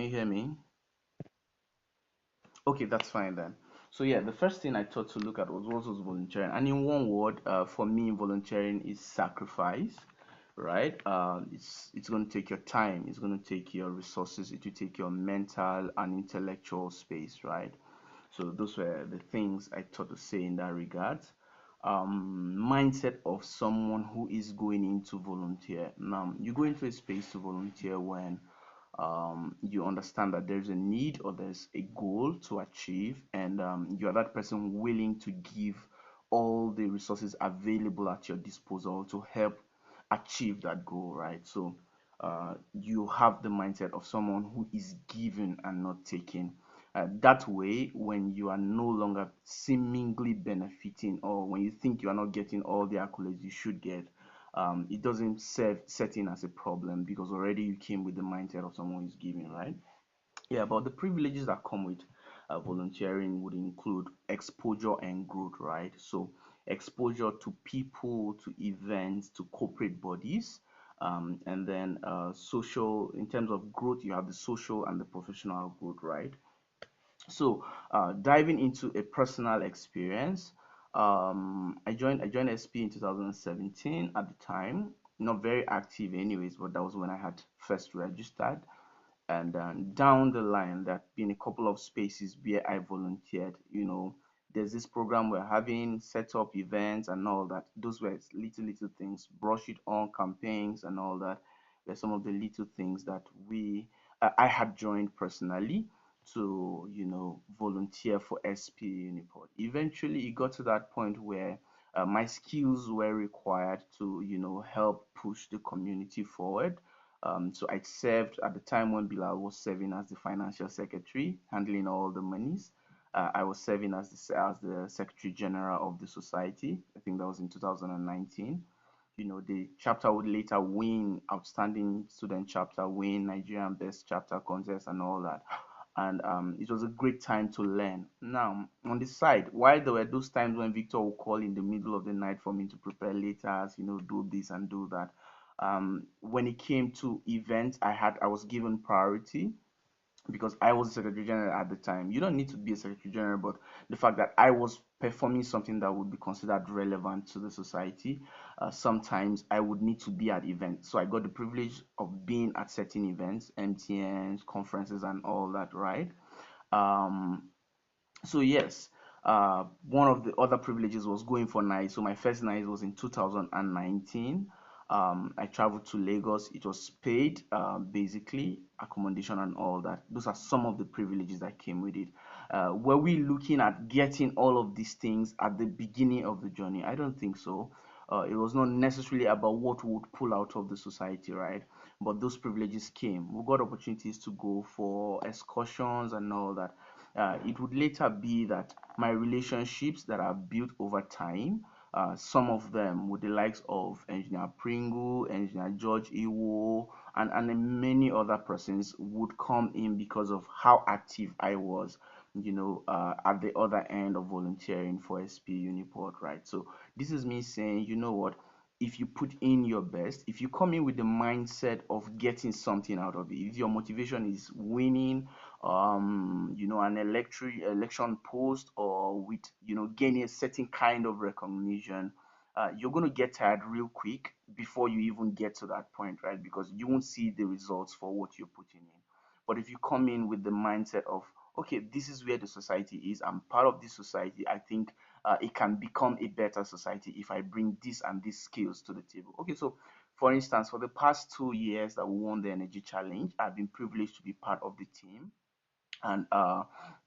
Can you hear me? Okay, that's fine then. So yeah, the first thing I thought to look at was what was volunteering, and in one word, for me, volunteering is sacrifice, right? It's going to take your time, it's going to take your resources, it will take your mental and intellectual space, right? So those were the things I thought to say in that regard. Mindset of someone who is going into volunteer. Now, you go into a space to volunteer when you understand that there's a need or there's a goal to achieve, and you are that person willing to give all the resources available at your disposal to help achieve that goal, right? So you have the mindset of someone who is giving and not taking. That way, when you are no longer seemingly benefiting, or when you think you are not getting all the accolades you should get, it doesn't set in as a problem because already you came with the mindset of someone who's giving, right? Yeah, but the privileges that come with volunteering would include exposure and growth, right? So, exposure to people, to events, to corporate bodies, and then social, in terms of growth, you have the social and the professional growth, right? So, diving into a personal experience, I joined SP in 2017 at the time. Not very active, anyways, but that was when I had first registered. And down the line, there have been a couple of spaces where I volunteered. There's this program we're having, set up events and all that. Those were little things, brush it on campaigns and all that. Were some of the little things that I had joined personally to volunteer for SPE Uniport. Eventually, it got to that point where my skills were required to help push the community forward. So I served at the time when Bilal was serving as the financial secretary, handling all the monies. I was serving as the secretary general of the society. I think that was in 2019. The chapter would later win outstanding student chapter, win Nigerian best chapter contest, and all that. And it was a great time to learn. Now, on the side, while there were those times when Victor would call in the middle of the night for me to prepare letters, do this and do that. When it came to events, I was given priority because I was a secretary general at the time. You don't need to be a secretary general, but the fact that I was performing something that would be considered relevant to the society, sometimes I would need to be at events. So I got the privilege of being at certain events, MTNs, conferences, and all that, right? Um, so yes, one of the other privileges was going for night. So my first night was in 2019. I traveled to Lagos. It was paid, basically accommodation and all that. Those are some of the privileges that came with it. Were we looking at getting all of these things at the beginning of the journey? I don't think so. It was not necessarily about what we would pull out of the society, right? But those privileges came. We got opportunities to go for excursions and all that. It would later be that my relationships that are built over time, some of them with the likes of Engineer Pringle, Engineer George Iwo, and many other persons would come in because of how active I was, at the other end of volunteering for SP Uniport, right? So this is me saying, you know what? If you put in your best, if you come in with the mindset of getting something out of it, if your motivation is winning, an election post, or with gaining a certain kind of recognition, you're going to get tired real quick before you even get to that point, right? Because you won't see the results for what you're putting in. But if you come in with the mindset of, okay, this is where the society is, I'm part of this society, I think it can become a better society if I bring this and these skills to the table. Okay, so for instance, for the past 2 years that we won the energy challenge, I've been privileged to be part of the team. And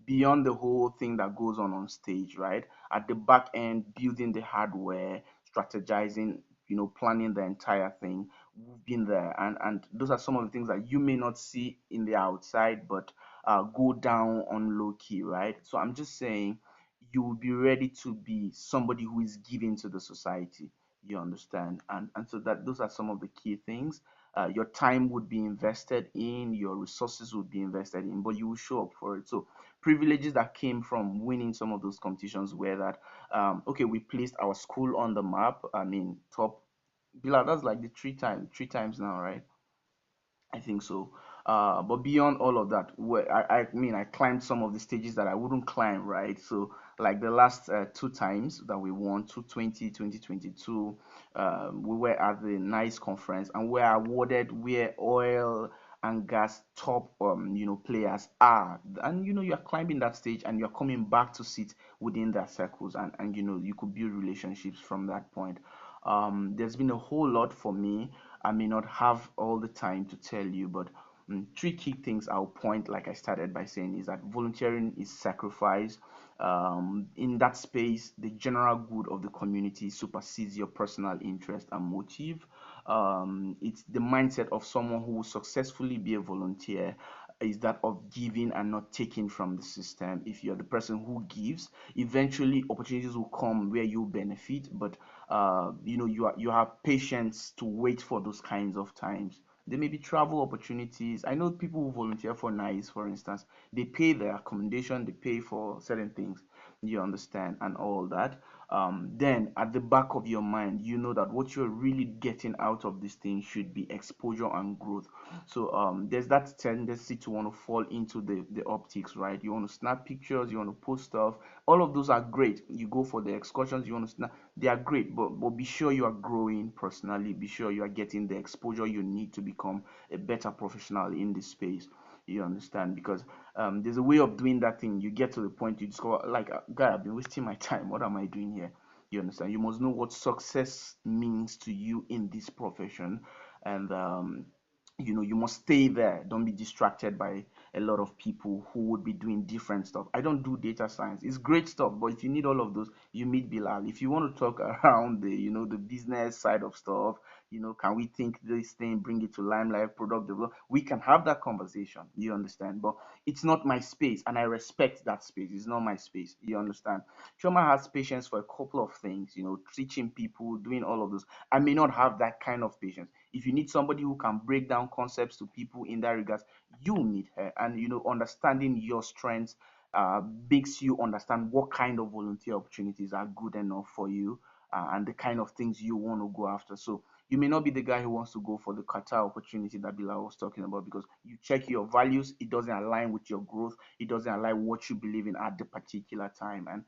beyond the whole thing that goes on stage, right, at the back end, building the hardware, strategizing, planning the entire thing, we've been there. And those are some of the things that you may not see in the outside, but go down on low key, right? So I'm just saying, you will be ready to be somebody who is giving to the society. You understand? And so that those are some of the key things. Your time would be invested in, your resources would be invested in, but you will show up for it. So privileges that came from winning some of those competitions were that, okay, we placed our school on the map. I mean, top. Bila, that's like the three times now, right? I think so. But beyond all of that, where I mean, I climbed some of the stages that I wouldn't climb, right? So like the last two times that we won, 220, 2022, we were at the NICE conference and we were awarded where oil and gas top players are, and you're climbing that stage and you're coming back to sit within their circles, and you could build relationships from that point. There's been a whole lot for me. I may not have all the time to tell you, but three key things I'll point, like I started by saying, is that volunteering is sacrifice. In that space, the general good of the community supersedes your personal interest and motive. It's the mindset of someone who will successfully be a volunteer is that of giving and not taking from the system. If you're the person who gives, eventually opportunities will come where you benefit, but you have patience to wait for those kinds of times. There may be travel opportunities. I know people who volunteer for NICE, for instance, they pay their accommodation, they pay for certain things, you understand, and all that. Then at the back of your mind, you know that what you're really getting out of this thing should be exposure and growth. So there's that tendency to want to fall into the optics, right? You want to snap pictures, you want to post stuff. All of those are great. You go for the excursions, you want to snap, they are great, but be sure you are growing personally. Be sure you are getting the exposure you need to become a better professional in this space. You understand? Because there's a way of doing that thing. You get to the point you discover, like, God, I've been wasting my time. What am I doing here? You understand? You must know what success means to you in this profession, and you must stay there. Don't be distracted by a lot of people who would be doing different stuff. I don't do data science. It's great stuff, but if you need all of those, you meet Bilal. If you want to talk around the business side of stuff, can we think this thing, bring it to limelight, product development? We can have that conversation. You understand? But it's not my space, and I respect that space. It's not my space. You understand? Choma has patience for a couple of things, teaching people, doing all of those. I may not have that kind of patience. If you need somebody who can break down concepts to people in that regards, you need her. And understanding your strengths makes you understand what kind of volunteer opportunities are good enough for you, and the kind of things you want to go after. So you may not be the guy who wants to go for the Qatar opportunity that Bilal was talking about, because you check your values, it doesn't align with your growth, it doesn't align with what you believe in at the particular time, and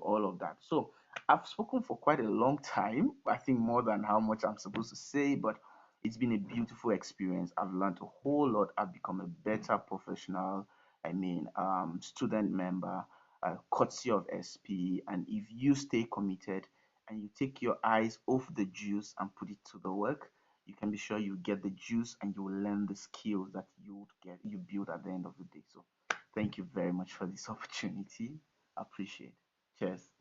all of that. So I've spoken for quite a long time, I think more than how much I'm supposed to say, but it's been a beautiful experience. I've learned a whole lot. I've become a better professional. I mean, student member, courtesy of SPE. And if you stay committed and you take your eyes off the juice and put it to the work, you can be sure you get the juice and you will learn the skills that you build at the end of the day. So thank you very much for this opportunity. Appreciate it. Cheers.